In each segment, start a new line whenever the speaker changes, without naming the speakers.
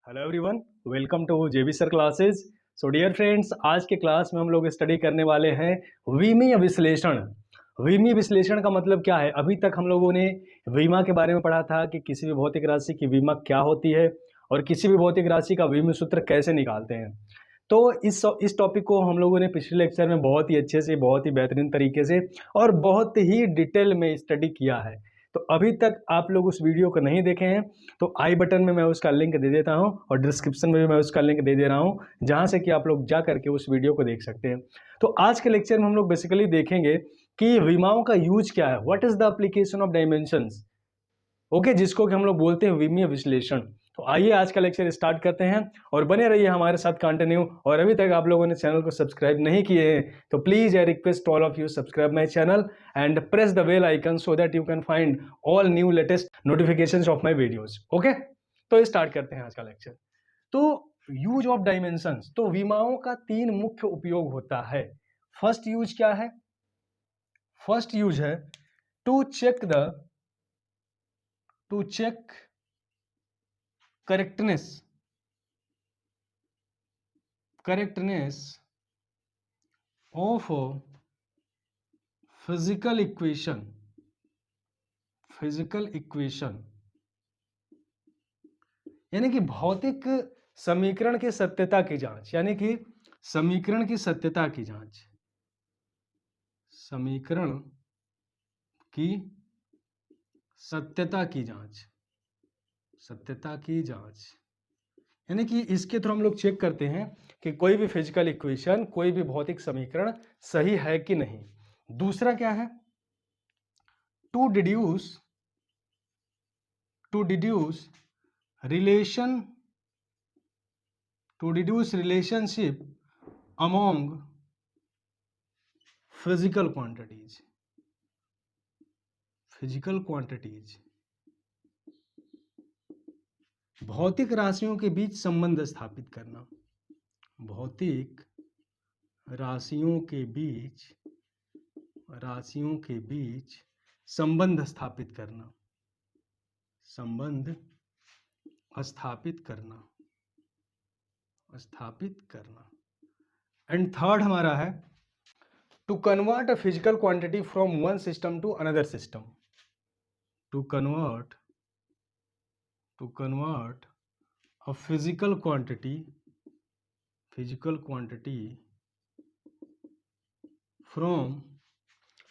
Hello everyone, welcome to JB sir classes. So dear friends, आज के class में हम लोग स्टडी करने वाले हैं विमीय विश्लेषण। विमीय विश्लेषण का मतलब क्या है? अभी तक हम लोगों ने विमा के बारे में पढ़ा था कि किसी भी भौतिक राशि की विमा क्या होती है और किसी भी भौतिक राशि का विमीय सूत्र कैसे निकालते हैं। तो इस टॉपिक को हम लोगों ने पिछले लेक्चर में बहुत ही अच्छे से, बहुत ही बेहतरीन तरीके से और बहुत ही डिटेल में स्टडी किया है। तो अभी तक आप लोग उस वीडियो को नहीं देखे हैं तो आई बटन में मैं उसका लिंक दे देता हूं और डिस्क्रिप्शन में भी मैं उसका लिंक दे दे रहा हूं, जहां से कि आप लोग जा करके उस वीडियो को देख सकते हैं। तो आज के लेक्चर में हम लोग बेसिकली देखेंगे कि विमाओं का यूज क्या है, what is the application of dimensions, okay, जिसको कि हम लोग बोलते हैं विमीय विश्लेषण। तो आइए आज का लेक्चर स्टार्ट करते हैं और बने रहिए हमारे साथ कंटिन्यू। और अभी तक आप लोगों ने चैनल को सब्सक्राइब नहीं किए हैं तो please I request all of you subscribe my channel and press the bell icon so that you can find all new latest notifications of my videos. Okay, तो स्टार्ट करते हैं आज का लेक्चर। तो यूज ऑफ डायमेंशंस, तो विमाओं का तीन मुख्य उपयोग होता है। फर्स्ट यूज क्या है? फर्स्ट यूज है to check correctness of physical equation, यानी कि भौतिक समीकरण की सत्यता की जांच, यानी कि समीकरण की सत्यता की जांच, समीकरण की सत्यता की जांच, सत्यता की जांच, यानी कि इसके थ्रू हम लोग चेक करते हैं कि कोई भी फिजिकल इक्वेशन, कोई भी भौतिक समीकरण सही है कि नहीं। दूसरा क्या है? To deduce relationship among physical quantities, भौतिक राशियों के बीच संबंध स्थापित करना, भौतिक राशियों के बीच संबंध स्थापित करना, स्थापित करना। एंड थर्ड हमारा है to convert a physical quantity from one system to another system, to convert a physical quantity from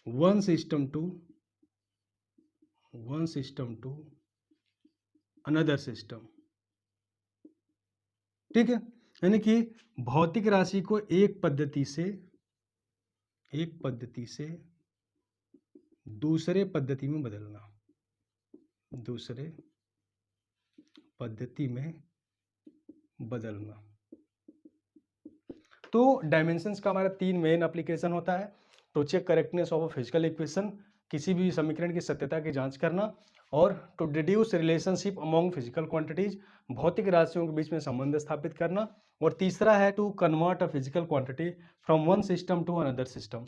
one system to another system। ठीक है, यानी कि भौतिक राशि को एक पद्धति से दूसरे पद्धति में बदलना, तो डायमेंशंस का हमारा तीन मेन एप्लीकेशन होता है। To check correctness of a physical equation, किसी भी समीकरण की सत्यता की जांच करना, और to deduce relationship among physical quantities, भौतिक राशियों के बीच में संबंध स्थापित करना, और तीसरा है to convert a physical quantity from one system to another system,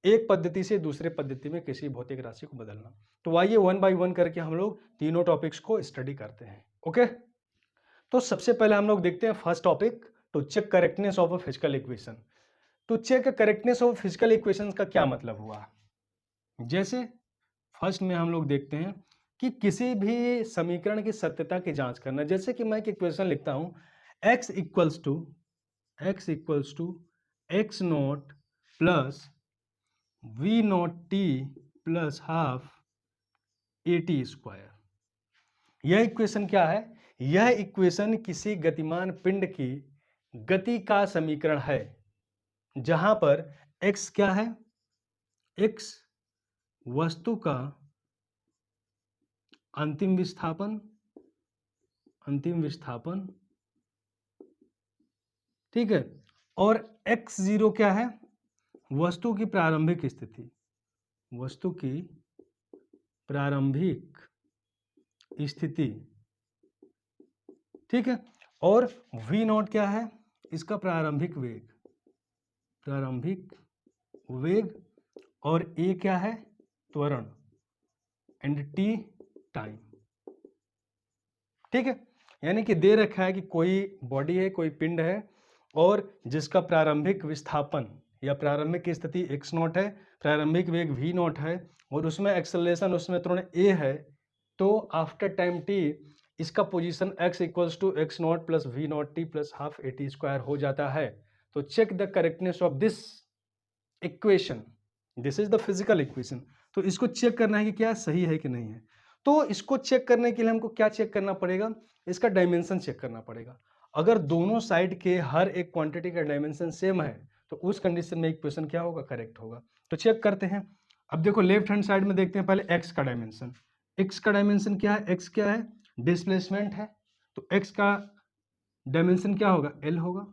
एक पद्धति से दूसरे पद्धति में किसी भौतिक राशि को बदलना। तो आइए वन बाय वन करके हम लोग तीनों टॉपिक्स को स्टडी करते हैं। ओके, तो सबसे पहले हम लोग देखते हैं first topic, to check correctness of a physical equation. To check correctness of physical equations का क्या मतलब हुआ? जैसे फर्स्ट में हम लोग देखते हैं कि किसी भी समीकरण की सत्यता की जांच करना। जैसे कि मैं एक इक्वेशन लिखता हूं, x equals to x not plus v not t plus half a t square. यह इक्वेशन क्या है? यह इक्वेशन किसी गतिमान पिंड की गति का समीकरण है, जहां पर x क्या है? x वस्तु का अंतिम विस्थापन, ठीक है, और x0 क्या है? वस्तु की प्रारंभिक स्थिति, ठीक है, और v0 क्या है? इसका प्रारंभिक वेग, और a क्या है? त्वरण, एंड t टाइम। ठीक है, यानी कि दे रखा है कि कोई बॉडी है, कोई पिंड है और जिसका प्रारंभिक विस्थापन या प्रारंभिक स्थिति x नॉट है, प्रारंभिक वेग v नॉट है और उसमें एक्सेलरेशन, उसमें त्वरण a है, तो आफ्टर टाइम t इसका position x equals to x not plus v not t plus half a t square हो जाता है। तो check the correctness of this equation, this is the physical equation. तो इसको चेक करना है कि क्या सही है कि नहीं है। तो इसको चेक करने के लिए हमको क्या चेक करना पड़ेगा, इसका डायमेंशन चेक करना पड़ेगा। अगर दोनों साइड के हर एक क्वांटिटी का डायमेंशन सेम है तो उस कंडीशन में इक्वेशन क्या होगा, करेक्ट होगा। तो चेक करते हैं। अब देखो लेफ्ट हैंड साइड में देखते हैं पहले एक्स का डायमेंशन। एक्स का डायमेंशन क्या है, एक्स क्या है, डिस्प्लेसमेंट है, तो एक्स का डायमेंशन क्या होगा, एल होगा।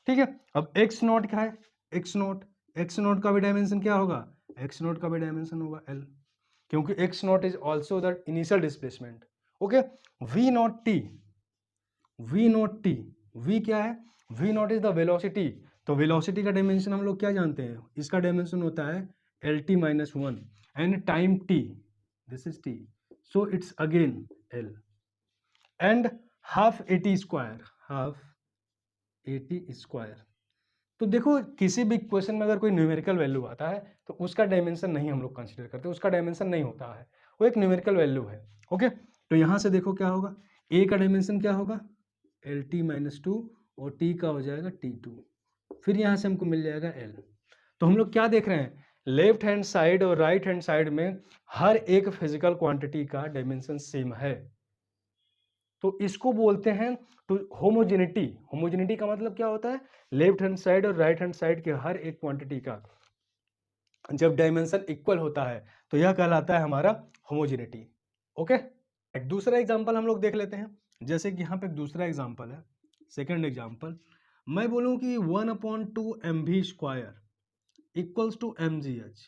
ठीक है, अब एक्स नॉट क्या है, एक्स नॉट, एक्स नॉट का भी डायमेंशन क्या होगा, एक्स नॉट का भी डायमेंशन होगा एल, क्योंकि x not is also the initial displacement. Okay, v not t, v not t, v क्या है, v not is the velocity. तो वेलोसिटी का डायमेंशन हम लोग क्या जानते हैं, इसका डायमेंशन होता है L T minus one and time t, this is t, so it's again L and half a t square, half a t square. तो देखो किसी भी इक्वेशन में अगर कोई न्यूमेरिकल वैल्यू आता है तो उसका डायमेंशन नहीं हम लोग कंसीडर करते, उसका डायमेंशन नहीं होता है, वो एक न्यूमेरिकल वैल्यू है। ओके, तो यहां से देखो क्या होगा, ए का डायमेंशन क्या होगा एल टी माइनस टू और टी का हो जाएगा टी टू, फिर यहां से हमको मिल जाएगा एल। तो हम लोग क्या देख रहे हैं, लेफ्ट हैंड साइड और राइट हैंड साइड में हर एक फिजिकल क्वांटिटी का डायमेंशन सेम है, तो इसको बोलते हैं तो होमोजेनिटी। होमोजेनिटी का मतलब क्या होता है, लेफ्ट हैंड साइड और राइट हैंड साइड के हर एक क्वांटिटी का जब डायमेंशन इक्वल होता है तो यह कहलाता है हमारा होमोजेनिटी। ओके, एक दूसरा एग्जांपल हम लोग देख लेते हैं। जैसे कि यहाँ पे एक दूसरा एग्जांपल है, सेकंड एग्जांपल, मैं बोलूँ कि 1/2 mv square equals to mgh।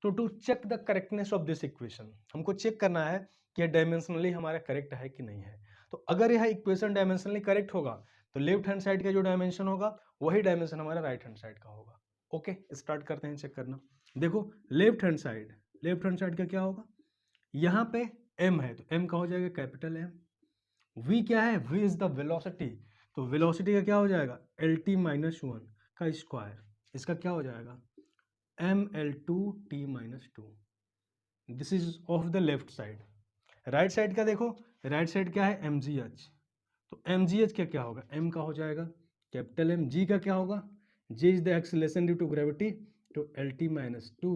तो to check the correctness of this equation, हमको चेक करना है कि डायमेंशनली हमारा करेक्ट है कि नहीं है। तो अगर यह इक्वेशन डायमेंशनली करेक्ट होगा तो लेफ्ट हैंड साइड का जो डायमेंशन होगा वही डायमेंशन हमारा राइट हैंड साइड का होगा। ओके, स्टार्ट करते हैं चेक करना। देखो left hand side, left hand side का क्या होगा, यहाँ पे m है तो m का हो जाएगा कैपिटल M। v क्या है, v इज द वेलोसिटी, तो वेलोसिटी का क्या हो जाएगा एल टी माइनस वन का स्क्वायर, इसका क्या हो जाएगा M L two T minus two. This is of the left side. Right side का देखो, राइट साइड क्या है एम जी एच, तो एम जी एच का क्या होगा, एम का हो जाएगा कैपिटल एम, जी का क्या होगा, जी is the acceleration due to gravity, तो L T minus to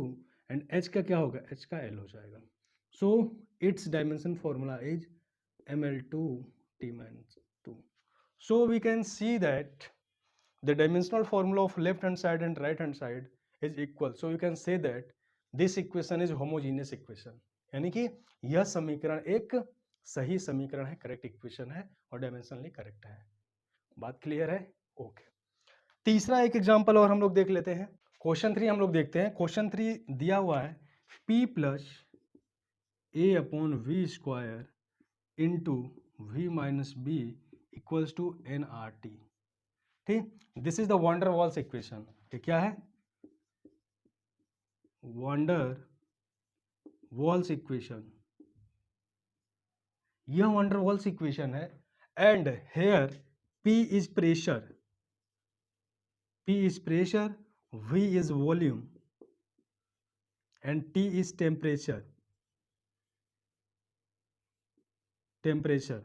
and H का क्या होगा, एच का एल हो जाएगा। So it's dimension formula is M L two T minus to. So we can see that the dimensional formula of left hand side and right hand side is equal, so you can say that this equation is homogeneous equation, यानी कि यह समीकरण एक सही समीकरण है, correct equation है और डायमेंशनली करेक्ट है। बात क्लियर है? ओके, तीसरा एक एग्जांपल और हम लोग देख लेते हैं। क्वेश्चन 3 हम लोग देखते हैं। क्वेश्चन 3 दिया हुआ है p plus a upon we square into we minus b equals to n are T. ठीक, this is the Van der Waals equation. ये क्या है, वंडर वॉल्स इक्वेशन, यह वंडर वॉल्स इक्वेशन है and here P is pressure, P is pressure, V is volume and T is temperature, temperature.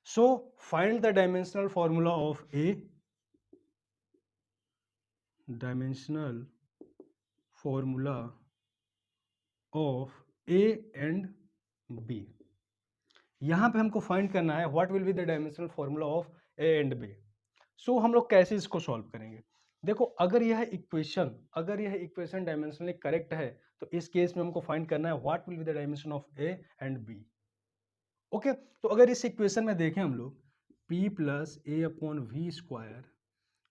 So find the dimensional formula of A, dimensional formula of A and B। यहां पे हमको find करना है what will be the dimensional formula of A and B। सो हम लोग कैसे इसको solve करेंगे, देखो अगर यह इक्वेशन डायमेंशनली करेक्ट है तो इस केस में हमको फाइंड करना है what will be the dimension of A and B। Okay, तो अगर इस इक्वेशन में देखें हम लोग P plus a upon we square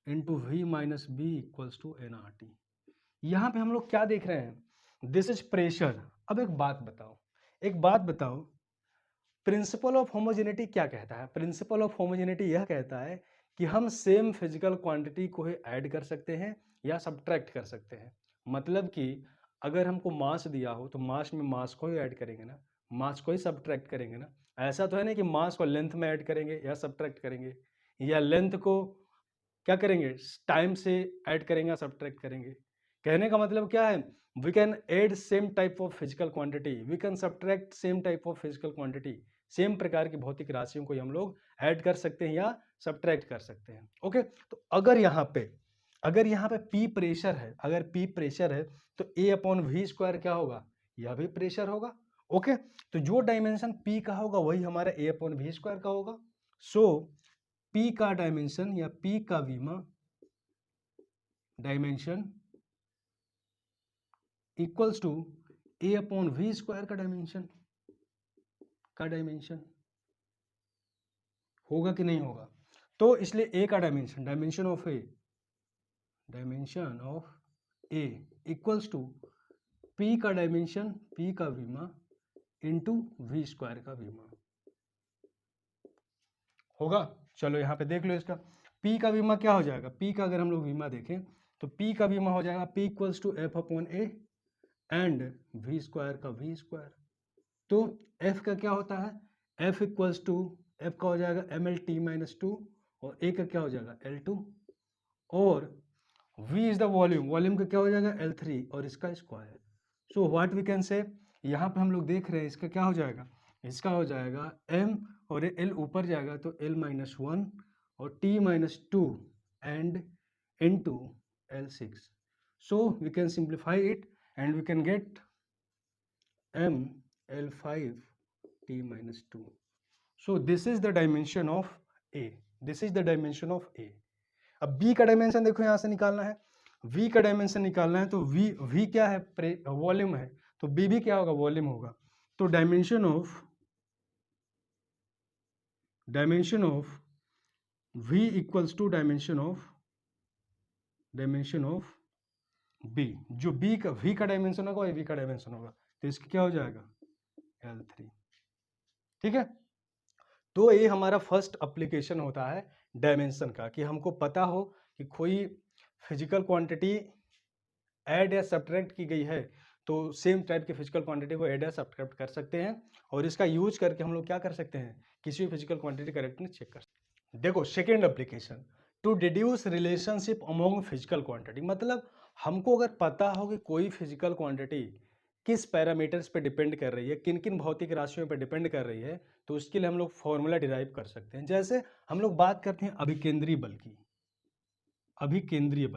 into we minus b equals to n are t. यहाँ पे हम लोग क्या देख रहे हैं, दिस इज प्रेशर। अब एक बात बताओ, प्रिंसिपल ऑफ होमोजेनिटी क्या कहता है, प्रिंसिपल ऑफ होमोजेनिटी यह कहता है कि हम सेम फिजिकल क्वांटिटी को ही ऐड कर सकते हैं या सब्ट्रैक्ट कर सकते हैं। मतलब कि अगर हमको मास दिया हो तो मास में मास को ही ऐड करेंगे ना, मास को ही सब्ट्रैक्ट करेंगे ना। ऐसा तो है नहीं कि मास को लेंथ में ऐड करेंगे या सब्ट्रैक्ट करेंगे, या लेंथ को क्या करेंगे टाइम से ऐड करेंगे या सब्ट्रैक्ट करेंगे। कहने का मतलब क्या है, we can add same type of physical quantity, we can subtract same type of physical quantity. Same प्रकार की भौतिक राशियों को हम लोग ऐड कर सकते हैं या सब्ट्रैक्ट कर सकते हैं। ओके, तो अगर यहाँ पे P प्रेशर है, अगर P प्रेशर है तो A/V² क्या होगा, यह भी प्रेशर होगा। ओके, तो जो डायमेंशन P का होगा वही हमारा A/V² का होगा। सो P का डायमेंशन या P का विमा डायमेंशन इक्वल्स टू A/V² का डायमेंशन होगा कि नहीं होगा। तो इसलिए A का dimension of A equals to P का डायमेंशन, P का विमा इंटू V² का विमा होगा। चलो यहाँ पे देख लो इसका P का विमा क्या हो जाएगा। P का अगर हम लोग विमा देखें तो P का विमा हो जाएगा P equals to F/A and V² का V²। तो F का क्या होता है, F इक्वल्स टू F का हो जाएगा mL/T-2 और A का क्या हो जाएगा L2 और V is the volume, volume का क्या हो जाएगा L3 और इसका square. So what we can say, यहाँ पे हम लोग देख रहे हैं इसका क्या हो जाएगा, इसका हो जाएगा m और ये L ऊपर जाएगा तो L-1 और T-2 and into L6। So we can simplify it and we can get m L5 T-2। So this is the dimension of A, this is the dimension of A। अब B का dimension देखो यहाँ से निकालना है, V का dimension निकालना है तो V क्या है, वॉल्यूम है, तो B भी क्या होगा, वॉल्यूम होगा। तो dimension of V equals to dimension of B, जो V का डायमेंशन होगा वही V का डायमेंशन होगा, तो इसका क्या हो जाएगा L3। ठीक है, तो ये हमारा फर्स्ट एप्लीकेशन होता है डायमेंशन का, कि हमको पता हो कि कोई फिजिकल क्वांटिटी ऐड या सब्ट्रैक्ट की गई है तो सेम टाइप की फिजिकल क्वांटिटी को ऐड या सब्ट्रैक्ट कर सकते हैं, और इसका यूज करके हम लोग क्या कर सकते हैं, किसी भी फिजिकल क्वांटिटी करेक्टनेस चेक कर सकते हैं। देखो second application, to deduce relationship among physical quantity, मतलब हमको अगर पता हो कि कोई फिजिकल क्वांटिटी किस पैरामीटर्स पे डिपेंड कर रही है, किन किन भौतिक राशियों पे डिपेंड कर रही है, तो उसके लिए हम लोग फॉर्मूला डिराइव कर सकते हैं। जैसे हम लोग बात करते हैं अभिकेंद्रीय बल की, अभिकेंद्रीय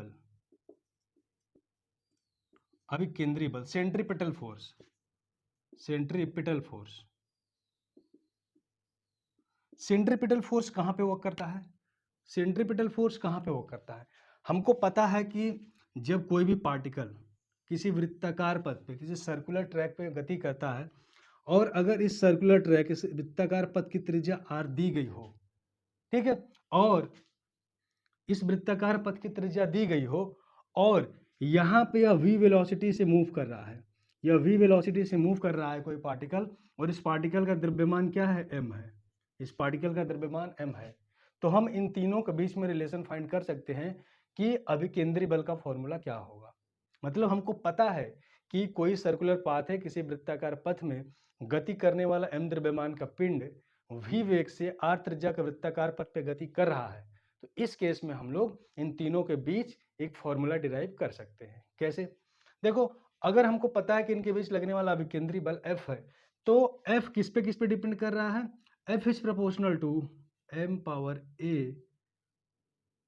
बल, सेंट्रीपिटल फोर्स, सेंट्रीपिटल फोर्स कहाँ पे वर्क करता है, सेंट्रीपिटल फोर्स कहाँ पे वर्क करता है। हमको पता है कि जब कोई भी पार्टिकल किसी वृत्ताकार पथ पे, किसी सर्कुलर ट्रैक पे गति करता है, और अगर इस सर्कुलर ट्रैक, इस वृत्ताकार पथ की त्रिज्या r दी गई हो, ठीक है, और इस वृत्ताकार पथ की त्रिज्या दी गई हो, और यहाँ पे यह v वेलोसिटी से मूव कर रहा है, यह v वेलोसिटी से मूव कर रहा है कोई पार्टिकल, और इस पार्टिकल का द्रव्यमान क्या है, m है, इस पार्टिकल का द्रव्यमान m है, तो हम इन तीनों के बीच में रिलेशन फाइंड कर सकते हैं कि अभिकेंद्रीय बल का फॉर्मूला क्या होगा। मतलब हमको पता है कि कोई सर्कुलर पाथ है, किसी वृत्ताकार पथ में गति करने वाला m द्रव्यमान का पिंड v वेग से r त्रिज्या के वृत्ताकार पथ पे गति कर रहा है, तो इस केस में हम लोग इन तीनों के बीच एक फॉर्मूला डिराइव कर सकते हैं। कैसे, देखो अगर हमको पता है कि इनके बीच लगने वाला अभिकेंद्रीय बल F है, तो F किस पे डिपेंड कर रहा है, F is proportional to m power a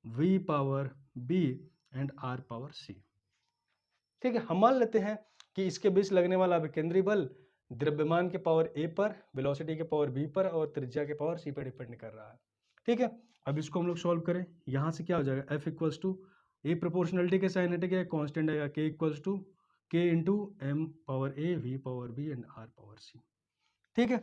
v power b and r power c। ठीक है, हम मान लेते हैं कि इसके बीच लगने वाला अभिकेंद्रीय बल द्रव्यमान के पावर a पर, वेलोसिटी के पावर b पर और त्रिज्या के पावर c पर डिपेंड कर रहा है। ठीक है, अब इसको हम लोग सॉल्व करें, यहाँ से क्या हो जाएगा, F equals to a proportionality के साइनेटिक है, कॉन्स्टेंट आएगा K equals to K into m power a v power b and r power c। ठीक है,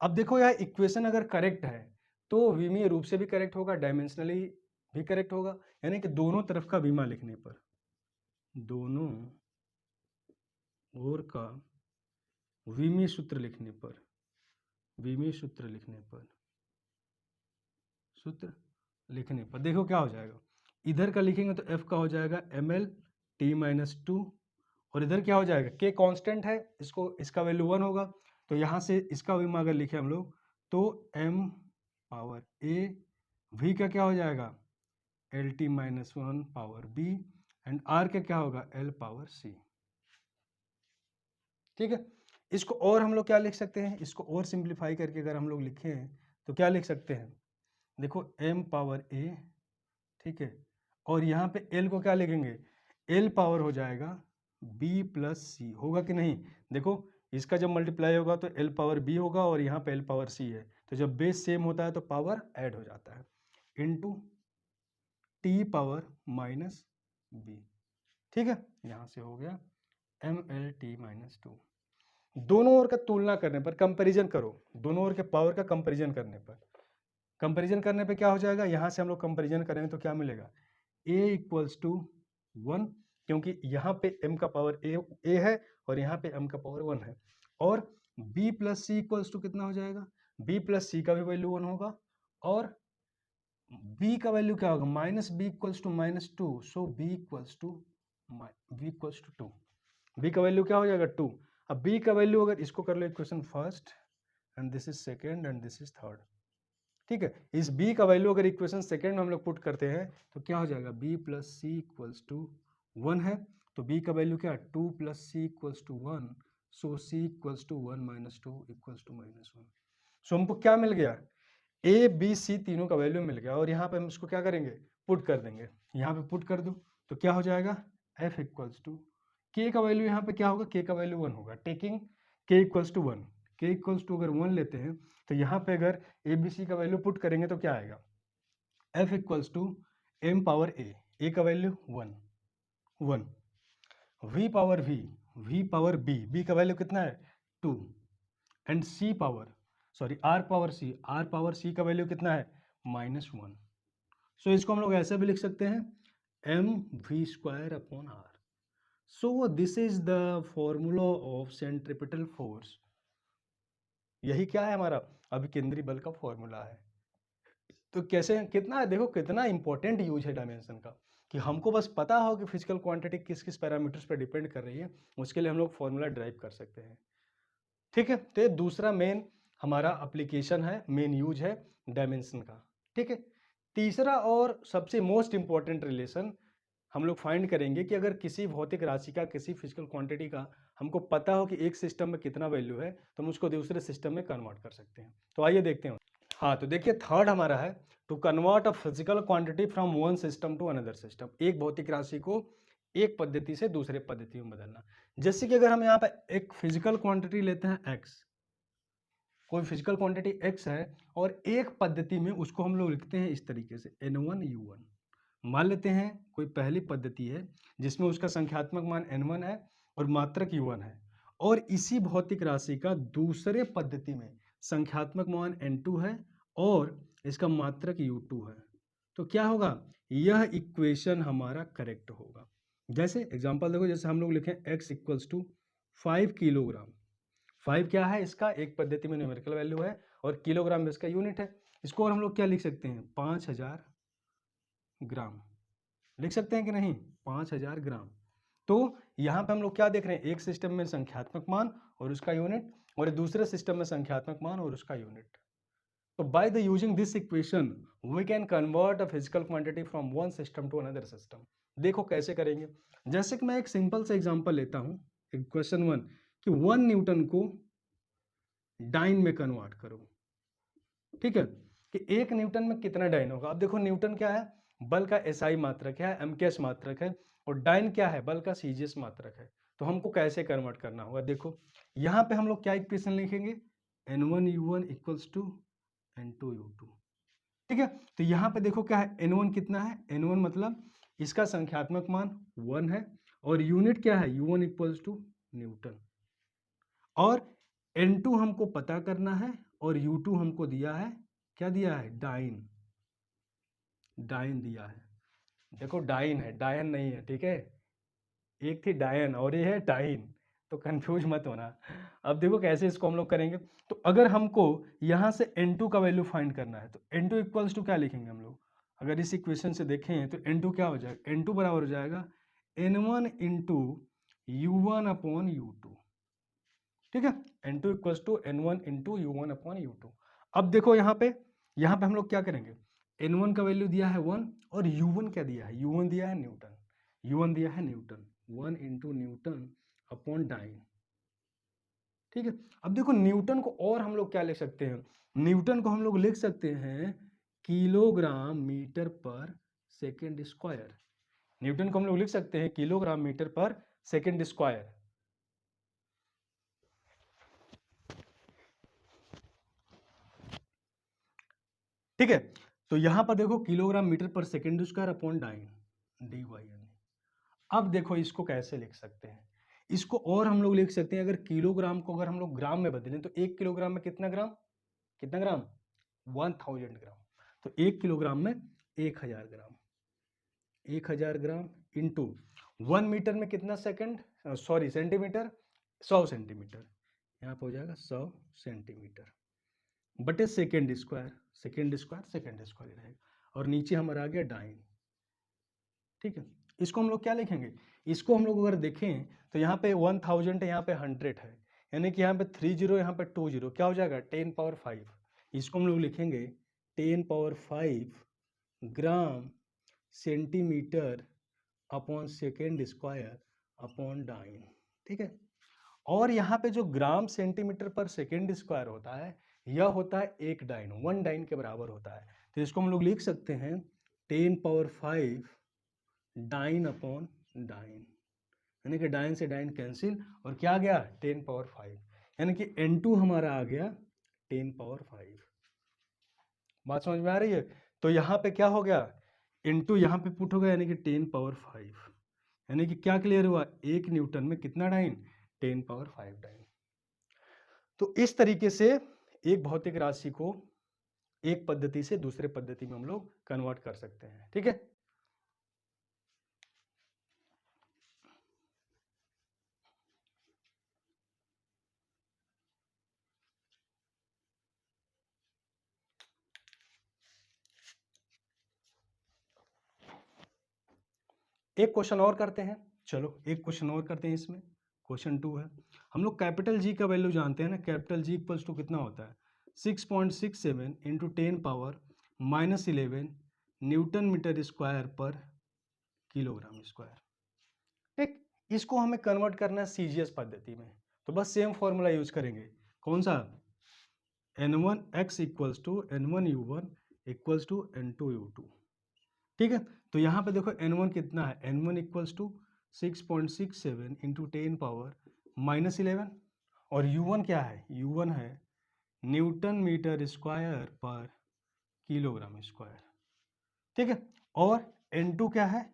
अब देखो यह इक्वेशन अगर करेक्ट है तो विमीय रूप से भी करेक्ट होगा, डायमेंशनली भी करेक्ट होगा, यानी कि दोनों तरफ का विमा लिखने पर, दोनों ओर का विमीय सूत्र लिखने पर, सूत्र लिखने पर देखो क्या हो जाएगा, इधर का लिखेंगे तो F का हो जाएगा mL/T-2 और इधर क्या हो जाएगा, K कांस्टेंट है, इसका वैल्यू 1 होगा, तो यहाँ से इसका विमा अगर लिखे हम लोग तो m पावर a, v का क्या हो जाएगा lt minus 1 power b and r का क्या होगा l पावर c। ठीक है, इसको और हम लोग क्या लिख सकते हैं, इसको और सिंप्लीफाई करके अगर हम लोग लिखें तो क्या लिख सकते हैं, देखो m पावर a, ठीक है, और यहाँ पे l को क्या लिखेंगे, l पावर हो जाएगा b प्लस सी, होगा कि नहीं। देखो इसका जब मल्टीप्लाई होगा तो l पावर b होगा और यहाँ पे l पावर c है, तो जब बेस सेम होता है तो पावर ऐड हो जाता है, into t power minus b। ठीक है, यहाँ से हो गया mlt माइनस 2। दोनों ओर का तुलना करने पर, कंपैरिजन करो, दोनों ओर के पावर का कंपैरिजन करने पे क्या हो जाएगा, यहाँ से हम लोग कंपैरिजन करेंगे तो क्या मिलेगा, a इक्वल्स टू 1, क्योंकि यहाँ पे m का पावर a है और यहाँ पे m का पावर 1 है, और b plus c equals to कितना हो जाएगा, b प्लस सी का भी वैल्यू 1 होगा, और b का वैल्यू क्या होगा, minus b equals to minus 2, so b equals to 2, b का वैल्यू क्या हो जाएगा 2। अब b का वैल्यू अगर इसको कर लो equation first and this is second and this is third, ठीक है, इस b का वैल्यू अगर इक्वेशन सेकेंड में हम लोग पुट करते हैं तो क्या हो जाएगा, b plus c equals to 1 है, तो b का वैल्यू क्या है 2 plus c equals to 1, so c equals to 1 minus 2 equals to minus 1। So हमको क्या मिल गया, a b c तीनों का वैल्यू मिल गया, और यहाँ पे हम इसको क्या करेंगे, पुट कर देंगे, यहाँ पे पुट कर दो तो क्या हो जाएगा, f इक्वल्स टू k का वैल्यू यहाँ पे क्या होगा, k का वैल्यू 1 होगा, taking k equals to 1, k equals to अगर 1 लेते हैं तो यहाँ पे अगर ए बी सी का वैल्यू पुट करेंगे तो क्या आएगा, f equals to m power a का value 1, v power v power b का वैल्यू कितना है 2, एंड r पावर c का वैल्यू कितना है -1। सो इसको हम लोग ऐसे भी लिख सकते हैं mv² upon r। So this is the formula of centripetal force, यही क्या है हमारा अभिकेंद्री बल का फॉर्मूला है। तो कैसे, कितना है, देखो कितना इंपॉर्टेंट यूज है डायमेंशन का, कि हमको बस पता हो कि फिजिकल क्वांटिटी किस किस पैरामीटर्स पर डिपेंड कर रही है, उसके लिए हम लोग फॉर्मूला ड्राइव कर सकते हैं। ठीक है, तो ये दूसरा मेन हमारा एप्लीकेशन है, मेन यूज है डायमेंशन का। ठीक है, तीसरा और सबसे मोस्ट इंपॉर्टेंट रिलेशन हम लोग फाइंड करेंगे कि अगर किसी भौतिक राशि का, किसी फिजिकल क्वांटिटी का हमको पता हो कि एक सिस्टम में कितना वैल्यू है तो हम उसको दूसरे सिस्टम में कन्वर्ट कर सकते हैं। तो आइए देखते हैं। हाँ, तो देखिए थर्ड हमारा है to convert a physical quantity from one system to another system, एक भौतिक राशि को एक पद्धति से दूसरे पद्धति में बदलना। जैसे कि अगर हम यहाँ पर एक फिजिकल क्वांटिटी लेते हैं x, कोई फिजिकल क्वांटिटी x है और एक पद्धति में उसको हम लोग लिखते हैं इस तरीके से n1 u1। मान लेते हैं कोई पहली पद्धति है जिसमें उसका संख्यात्मक मान n1 है और मात्रक u1 है, और इसी भौतिक राशि का दूसरे पद्धति में संख्यात्मक मान n2 है और इसका मात्रक u2 है, तो क्या होगा, यह इक्वेशन हमारा करेक्ट होगा। जैसे एग्जांपल देखो, जैसे हम लोग लिखें x इक्वल्स टू 5 किलोग्राम, 5 क्या है, इसका एक पद्धति में न्यूमेरिकल वैल्यू है और किलोग्राम में इसका यूनिट है। इसको और हम लोग क्या लिख सकते हैं, 5000 ग्राम लिख सकते हैं कि नहीं, 5000 ग्राम। तो यहाँ पे हम लोग क्या देख रहे हैं, एक सिस्टम में संख्यात्मक मान और उसका यूनिट, और दूसरे सिस्टम में संख्यात्मक मान और उसका यूनिट। तो by the using this equation we can convert a physical quantity from one system to another system. देखो कैसे करेंगे, जैसे कि मैं एक सिंपल सा एग्जांपल लेता हूँ, क्वेश्चन 1 कि 1 न्यूटन को डाइन में कन्वर्ट करो। ठीक है, कि 1 न्यूटन में कितना डाइन होगा। अब देखो न्यूटन क्या है, बल का एसआई मात्रक है, एमकेएस मात्रक है, और डाइन क्या है, बल का सीजीएस मात्रक है। तो हमको कैसे कन्वर्ट करना होगा, देखो यहाँ पे हम लोग क्या इक्वेशन लिखेंगे, n1 u1 equals to n2 u2। ठीक है, तो यहाँ पे देखो क्या है, n1 कितना है, n1 मतलब इसका संख्यात्मक मान 1 है और यूनिट क्या है, u1 इक्वल्स टू न्यूटन, और n2 हमको पता करना है और u2 हमको दिया है, क्या दिया है, डाइन, डाइन दिया है। देखो डाइन है, डायन नहीं है, ठीक है, एक थी डायन और ये है डाइन, तो कंफ्यूज मत होना। अब देखो कैसे इसको हम लोग करेंगे, तो अगर हमको यहाँ से n2 का वैल्यू फाइंड करना है तो n2 इक्वल्स टू क्या लिखेंगे हम लोग, अगर इस इक्वेशन से देखें तो n2 क्या हो जाएगा, n2 बराबर हो जाएगा n1 into u1 upon u2। ठीक है, n2 equals to n1 into u1 upon u2। अब देखो यहाँ पे हम लोग क्या करेंगे, N1 का वैल्यू दिया है 1 और U1 क्या दिया है, U1 दिया है न्यूटन, U1 दिया है newton, 1 into newton upon dyne. ठीक है, अब देखो न्यूटन को और हम लोग क्या लिख सकते हैं, न्यूटन को हम लोग लिख सकते हैं kilogram metre per second square. Newton को हम लोग लिख सकते हैं kilogram metre per second square. ठीक है, तो यहां पर देखो kilogram metre per second square upon dyne dy यानी। अब देखो इसको कैसे लिख सकते हैं, इसको और हम लोग लिख सकते हैं, अगर किलोग्राम को अगर हम लोग ग्राम में बदलें तो 1 किलोग्राम में कितना ग्राम, 1000 ग्राम। तो 1 किलोग्राम में 1000 ग्राम, 1000 ग्राम इंटू 1 मीटर में कितना सेकंड, सॉरी सेंटीमीटर, 100 सेंटीमीटर, यहाँ पे हो जाएगा 100 सेंटीमीटर बटे second square, second square second square रहेगा, और नीचे हमारा आ गया डाइन। ठीक है, इसको हम लोग क्या लिखेंगे, इसको हम लोग अगर देखें तो यहाँ पे 1000 है, यहाँ पे 100 है, यानी कि यहाँ पे 30, यहाँ पे 20, क्या हो जाएगा 10 पावर 5। इसको हम लोग लिखेंगे 10 power 5 gram centimetre upon second square upon dyne. ठीक है, और यहाँ पे जो gram centimetre per second square होता है, यह होता है 1 डाइन, 1 डाइन के बराबर होता है। तो इसको हम लोग लिख सकते हैं 10 पावर 5 डाइन अपॉन डाइन, यानी कि डाइन से डाइन कैंसिल, और क्या आ गया 10 पावर 5, यानी कि N2 हमारा आ गया 10 पावर 5। बात समझ में आ रही है, तो यहाँ पे क्या हो गया, N2 यहाँ पे पुट हो गया, यानी कि 10 पावर 5, यानी कि क्या क्लियर हुआ, 1 न्यूटन में कितना डाइन, 10 पावर 5 डाइन। तो इस तरीके से एक भौतिक राशि को एक पद्धति से दूसरे पद्धति में हम लोग कन्वर्ट कर सकते हैं। ठीक है, एक क्वेश्चन और करते हैं, चलो एक क्वेश्चन और करते हैं इसमें। क्वेश्चन 2 है, हम लोग कैपिटल जी का वैल्यू जानते हैं ना, कैपिटल जी इक्वल्स टू कितना होता है 6.67 into 10 power -11 newton metre square per kilogram square. ठीक, इसको हमें कन्वर्ट करना है सीजीएस पद्धति में, तो बस सेम फॉर्मूला यूज करेंगे, कौन सा, n1x equals to n1u1 equals to n2u2। ठीक है, तो यहाँ पे देखो n1 कितना है, n1 equals to 6.67 into 10 power -11, और u1 क्या है, u1 है Newton metre square per kilogram square. ठीक है, और n2 क्या है,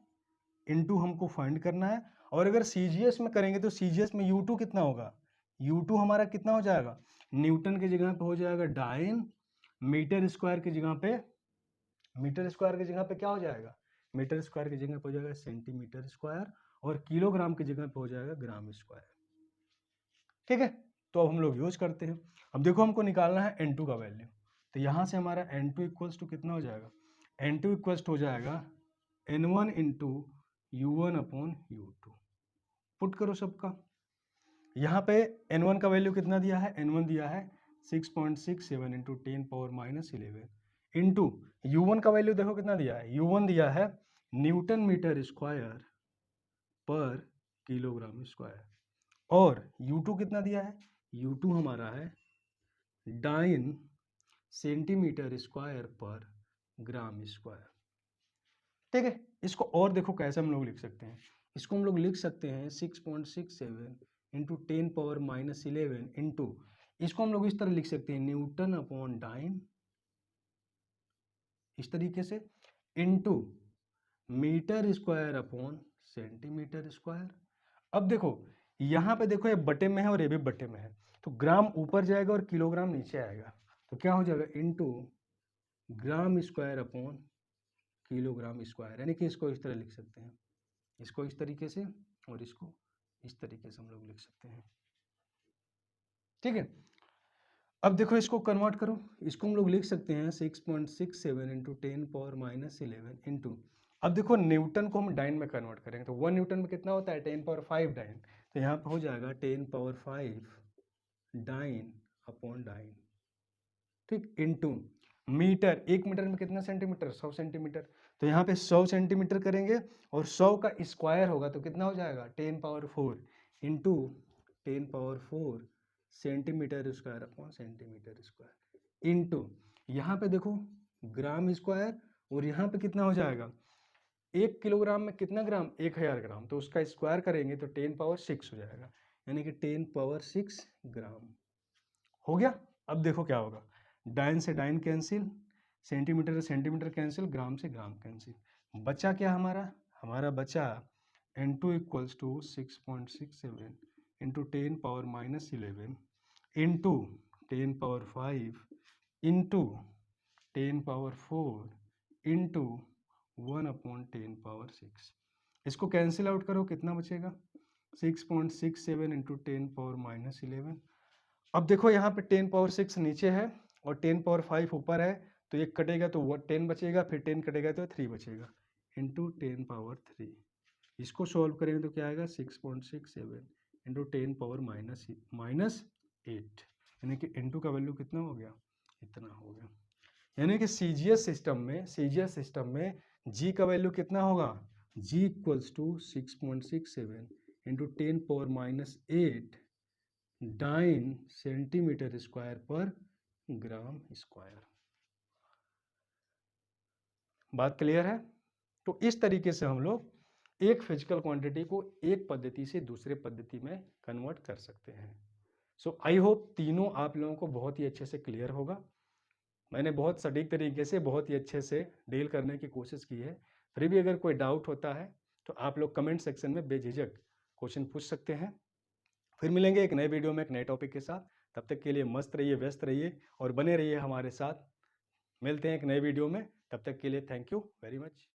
n2 हमको फाइंड करना है, और अगर सीजीएस में करेंगे तो सीजीएस में u2 कितना होगा, u2 हमारा कितना हो जाएगा, न्यूटन की जगह पे हो जाएगा डाइन, मीटर स्क्वायर की जगह पे, मीटर स्क्वायर की जगह पे क्या हो जाएगा, मीटर स्क्वायर की जगह पे हो जाएगा सेंटीमीटर स्क्वायर, और किलोग्राम की जगह पे हो जाएगा ग्राम स्क्वायर। ठीक है, तो अब हम लोग यूज करते हैं। अब देखो हमको निकालना है n2 का वैल्यू, तो यहाँ से हमारा n2 इक्वल्स टू कितना हो जाएगा, n2 इक्वल्स टू हो जाएगा n1 into u1 upon u2। Put करो सबका, यहाँ पे n1 का वैल्यू कितना दिया है, n1 दिया है 6.67 इंटू 10 पावर -11 इंटू u1 का वैल्यू देखो कितना दिया है, u1 दिया है Newton metre square per kilogram square, और u2 कितना दिया है, u2 हमारा है डाइन सेंटीमीटर स्क्वायर पर ग्राम स्क्वायर। ठीक है, इसको और देखो कैसे हम लोग लिख सकते हैं, इसको हम लोग लिख सकते हैं 6.67 इंटू 10 पावर -11 इंटू, इसको हम लोग इस तरह लिख सकते हैं न्यूटन अपॉन डाइन, इस तरीके से, into metre square upon centimetre square. अब देखो यहाँ पे देखो ये बटे में है और ये भी बटे में है, तो ग्राम ऊपर जाएगा और किलोग्राम नीचे आएगा, तो क्या हो जाएगा into gram square upon kilogram square, यानी कि इसको इस तरह लिख सकते हैं, इसको इस तरीके से और इसको इस तरीके से हम लोग लिख सकते हैं। ठीक है, अब देखो इसको कन्वर्ट करो, इसको हम लोग लिख सकते हैं 6.67 इंटू 10 पावर -11 इंटू, अब देखो न्यूटन को हम डाइन में कन्वर्ट करेंगे, तो 1 न्यूटन में कितना होता है 10 पावर 5 डाइन, तो यहाँ पे हो जाएगा 10 पावर 5 डाइन अपॉन डाइन। ठीक, इनटू मीटर, 1 मीटर में कितना सेंटीमीटर, 100 सेंटीमीटर, तो यहाँ पे 100 सेंटीमीटर करेंगे और 100 का स्क्वायर होगा तो कितना हो जाएगा 10 power 4 into 10 power 4 centimetre square upon centimetre square into यहाँ पे देखो ग्राम स्क्वायर और यहाँ पे कितना हो जाएगा 1 किलोग्राम में कितना ग्राम, 1000 ग्राम, तो उसका स्क्वायर करेंगे तो 10 पावर 6 हो जाएगा, यानी कि 10 पावर 6 ग्राम हो गया। अब देखो क्या होगा, डाइन से डाइन कैंसिल, सेंटीमीटर से सेंटीमीटर कैंसिल, ग्राम से ग्राम कैंसिल, बचा क्या हमारा बचा N2 equals to 6.67 into 10 power -11 into 10 power 5 into 10 power 4 into 1/10 power 6। इसको कैंसिल आउट करो, कितना बचेगा 6.67 इंटू 10 पावर -11। अब देखो यहाँ पे 10 पावर 6 नीचे है और 10 पावर 5 ऊपर है, तो ये कटेगा तो वो 10 बचेगा, फिर 10 कटेगा तो 3 बचेगा इंटू 10 पावर 3। इसको सॉल्व करेंगे तो क्या आएगा 6.67 इंटू 10 पावर -8, यानी कि इंटू का वैल्यू कितना हो गया, इतना हो गया। यानी कि सीजीएस सिस्टम में जी का वैल्यू कितना होगा, G equals to 6.67 into 10 power -8 dyne centimetre square पर ग्राम स्क्वायर। बात क्लियर है? तो इस तरीके से हम लोग एक फिजिकल क्वांटिटी को एक पद्धति से दूसरे पद्धति में कन्वर्ट कर सकते हैं। सो आई होप तीनों आप लोगों को बहुत ही अच्छे से क्लियर होगा। मैंने बहुत सटीक तरीके से बहुत ही अच्छे से डील करने की कोशिश की है। फिर भी अगर कोई डाउट होता है तो आप लोग कमेंट सेक्शन में बेझिझक क्वेश्चन पूछ सकते हैं। फिर मिलेंगे एक नए वीडियो में एक नए टॉपिक के साथ। तब तक के लिए मस्त रहिए, व्यस्त रहिए और बने रहिए हमारे साथ। मिलते हैं एक नए वीडियो में, तब तक के लिए थैंक यू वेरी मच।